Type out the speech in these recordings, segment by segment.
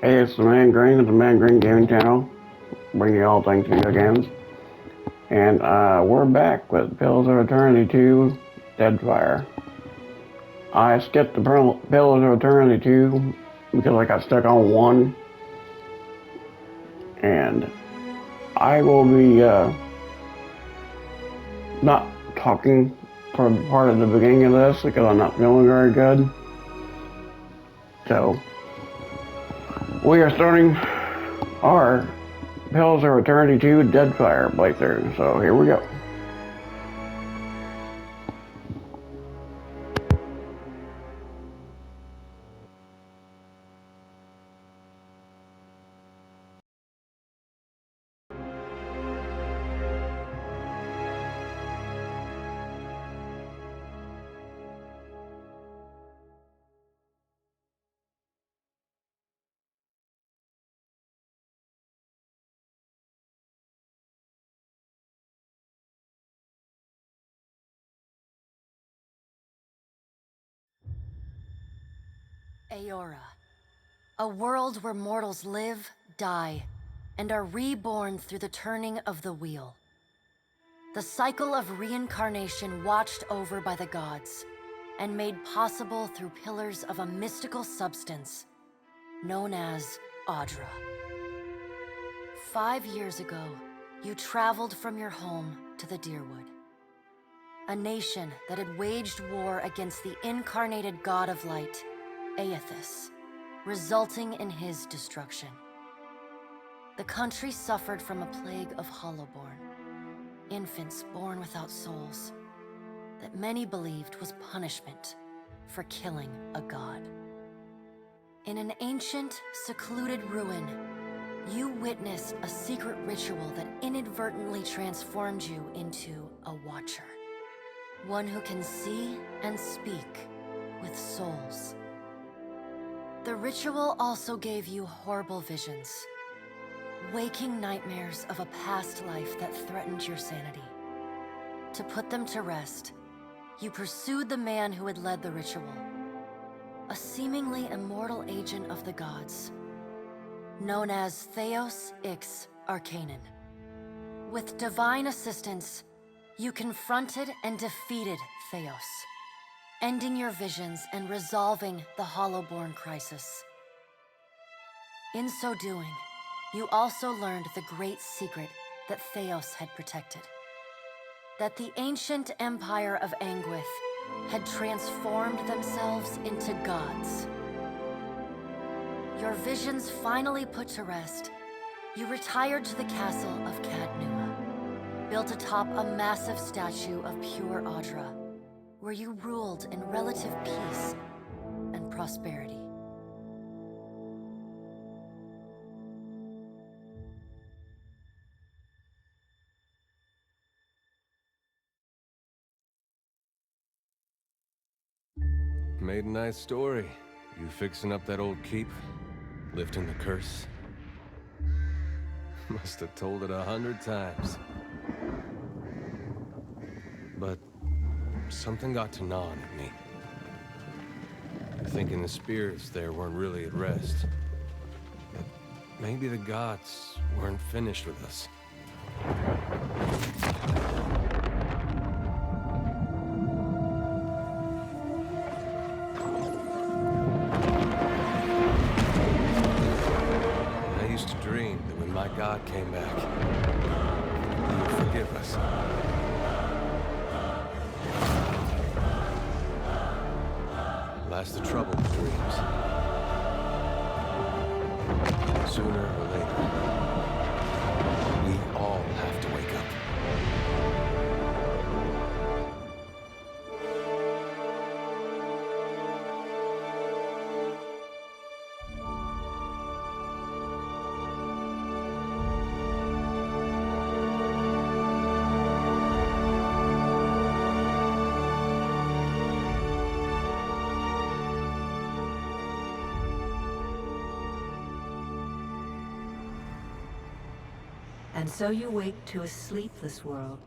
Hey, it's the Mangreen of the Mangreen Gaming Channel, bringing you all things video games. And we're back with Pillars of Eternity 2, Deadfire. I skipped the Pillars of Eternity 2 because I got stuck on 1. And I will be not talking for part of the beginning of this because I'm not feeling very good. So, we are starting our Pillars of Eternity 2 Deadfire playthrough. So, here we go. Aora, a world where mortals live, die, and are reborn through the turning of the wheel. The cycle of reincarnation watched over by the gods, and made possible through pillars of a mystical substance known as Audra. 5 years ago, you traveled from your home to the Deerwood, a nation that had waged war against the incarnated god of light, Aethys, resulting in his destruction. The country suffered from a plague of Hollowborn, infants born without souls, that many believed was punishment for killing a god. In an ancient, secluded ruin, you witnessed a secret ritual that inadvertently transformed you into a Watcher. One who can see and speak with souls. The ritual also gave you horrible visions, waking nightmares of a past life that threatened your sanity. To put them to rest, you pursued the man who had led the ritual, a seemingly immortal agent of the gods, known as Theos Ix Arcanon. With divine assistance, you confronted and defeated Theos, ending your visions and resolving the Hollowborn crisis. In so doing, you also learned the great secret that Theos had protected. That the ancient empire of Anguith had transformed themselves into gods. Your visions finally put to rest, you retired to the castle of Cadnua, built atop a massive statue of pure Audra, where you ruled in relative peace and prosperity. Made a nice story. You fixing up that old keep? Lifting the curse? Must have told it 100 times. But something got to gnawing at me. Thinking the spirits there weren't really at rest. That maybe the gods weren't finished with us. I used to dream that when my god came back, he would forgive us. Last the trouble with dreams. Sooner or later, we all have to wake up. And so you wake to a sleepless world,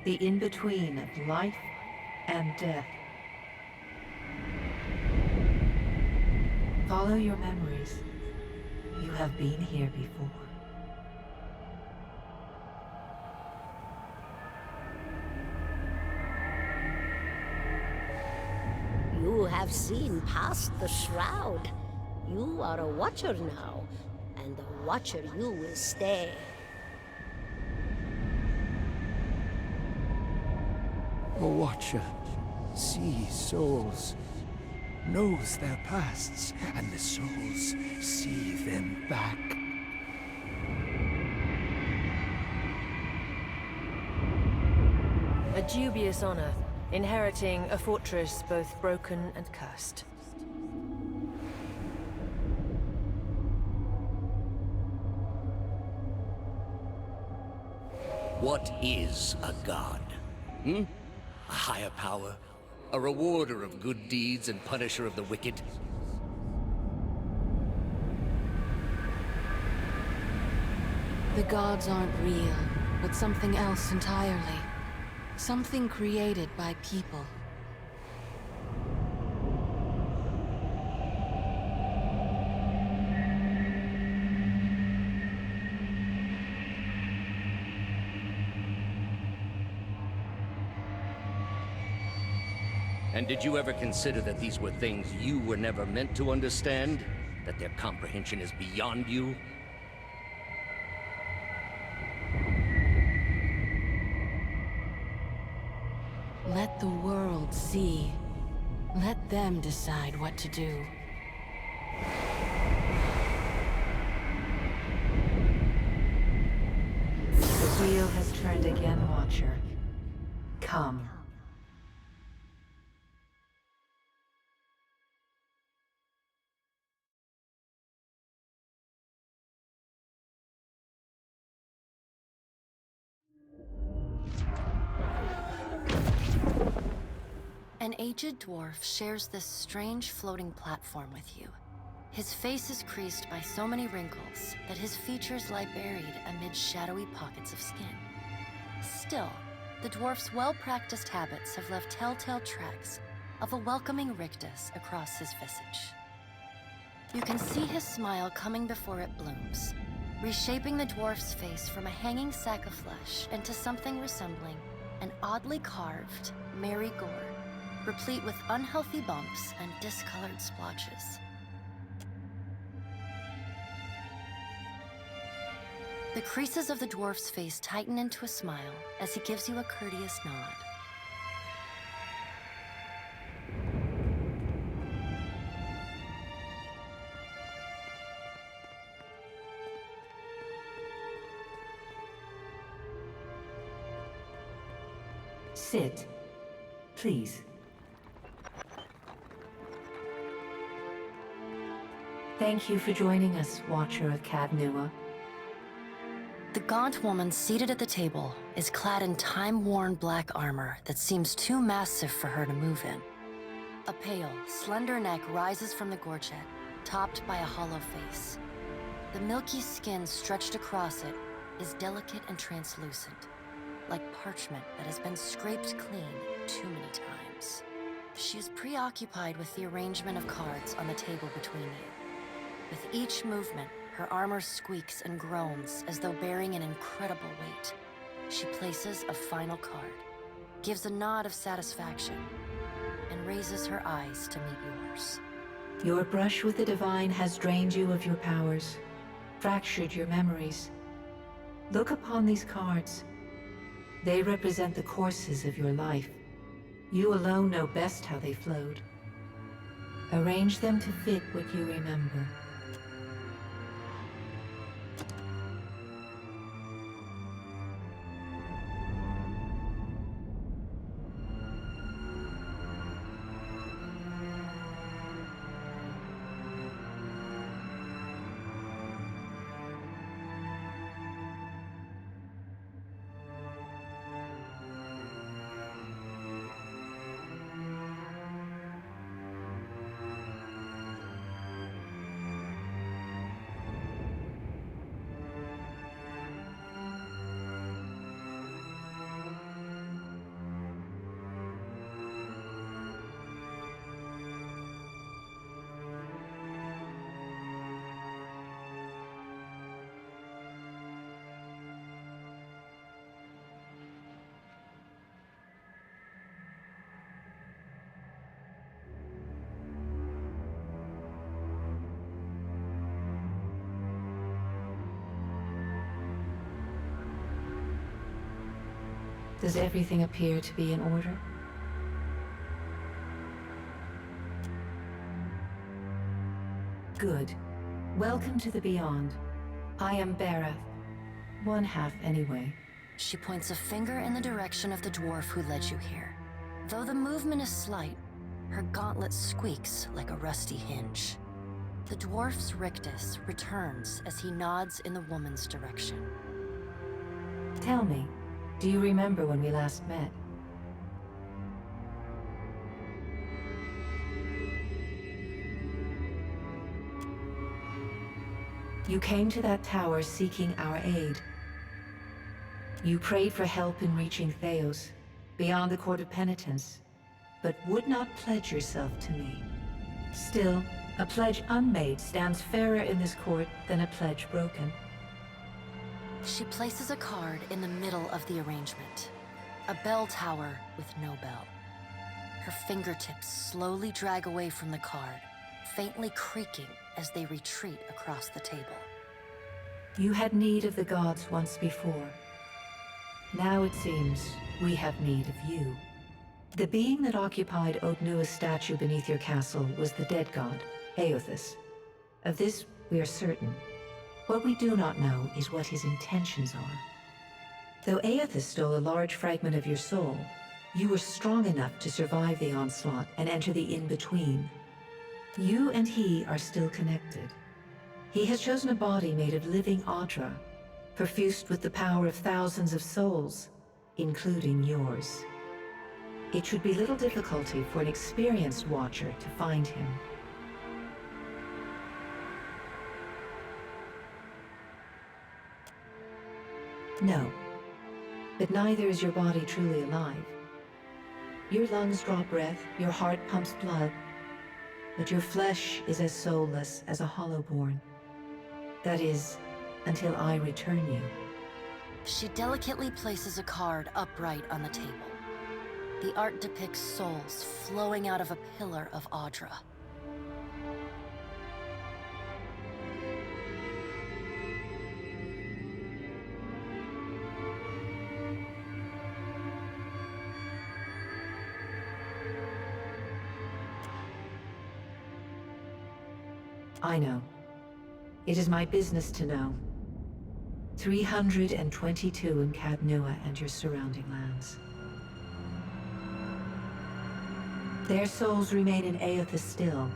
the in-between of life and death. Follow your memories, to have been here before. You have seen past the shroud. You are a watcher now, and a watcher you will stay. A watcher sees souls, knows their pasts, and the souls see them back. A dubious honor, inheriting a fortress both broken and cursed. What is a god? A higher power? A rewarder of good deeds and punisher of the wicked? The gods aren't real, but something else entirely. Something created by people. And did you ever consider that these were things you were never meant to understand? That their comprehension is beyond you? Let the world see. Let them decide what to do. The wheel has turned again, Watcher. Come. An aged dwarf shares this strange floating platform with you. His face is creased by so many wrinkles that his features lie buried amid shadowy pockets of skin. Still, the dwarf's well-practiced habits have left telltale tracks of a welcoming rictus across his visage. You can see his smile coming before it blooms, reshaping the dwarf's face from a hanging sack of flesh into something resembling an oddly carved, merry gourd, replete with unhealthy bumps and discolored splotches. The creases of the dwarf's face tighten into a smile as he gives you a courteous nod. Sit. Please. Thank you for joining us, Watcher of Cadnua. The gaunt woman seated at the table is clad in time-worn black armor that seems too massive for her to move in. A pale, slender neck rises from the gorget, topped by a hollow face. The milky skin stretched across it is delicate and translucent, like parchment that has been scraped clean too many times. She is preoccupied with the arrangement of cards on the table between you. With each movement, her armor squeaks and groans as though bearing an incredible weight. She places a final card, gives a nod of satisfaction, and raises her eyes to meet yours. Your brush with the divine has drained you of your powers, fractured your memories. Look upon these cards. They represent the courses of your life. You alone know best how they flowed. Arrange them to fit what you remember. Does everything appear to be in order? Good. Welcome to the Beyond. I am Berath. One half, anyway. She points a finger in the direction of the dwarf who led you here. Though the movement is slight, her gauntlet squeaks like a rusty hinge. The dwarf's rictus returns as he nods in the woman's direction. Tell me, do you remember when we last met? You came to that tower seeking our aid. You prayed for help in reaching Theos, beyond the Court of Penitence, but would not pledge yourself to me. Still, a pledge unmade stands fairer in this court than a pledge broken. She places a card in the middle of the arrangement. A bell tower with no bell. Her fingertips slowly drag away from the card, faintly creaking as they retreat across the table. You had need of the gods once before. Now it seems we have need of you. The being that occupied Odnua's statue beneath your castle was the dead god, Aothus. Of this we are certain. What we do not know is what his intentions are. Though Aothus stole a large fragment of your soul, you were strong enough to survive the onslaught and enter the in-between. You and he are still connected. He has chosen a body made of living Audra, perfused with the power of thousands of souls, including yours. It should be little difficulty for an experienced watcher to find him. No, but neither is your body truly alive. Your lungs draw breath, your heart pumps blood, but your flesh is as soulless as a hollowborn. That is, until I return you. She delicately places a card upright on the table. The art depicts souls flowing out of a pillar of Audra. I know. It is my business to know. 322 in Cadnua and your surrounding lands. Their souls remain in Aothus still.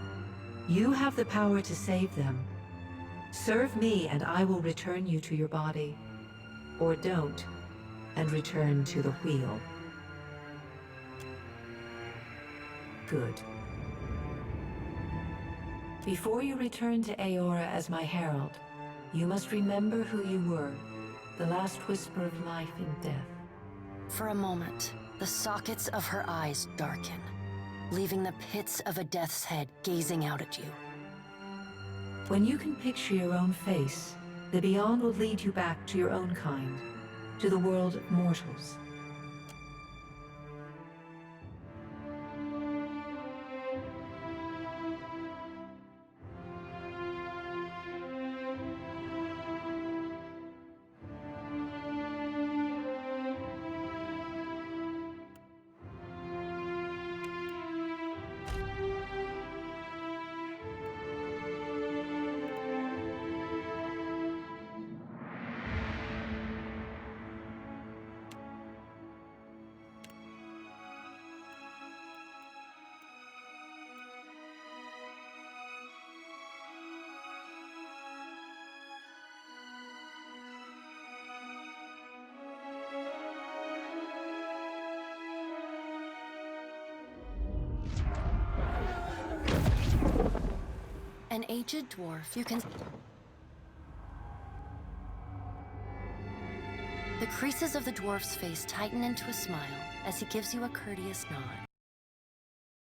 You have the power to save them. Serve me and I will return you to your body. Or don't, and return to the wheel. Good. Before you return to Aora as my herald, you must remember who you were, the last whisper of life in death. For a moment, the sockets of her eyes darken, leaving the pits of a death's head gazing out at you. When you can picture your own face, the Beyond will lead you back to your own kind, to the world of mortals. An aged dwarf, you can... The creases of the dwarf's face tighten into a smile as he gives you a courteous nod.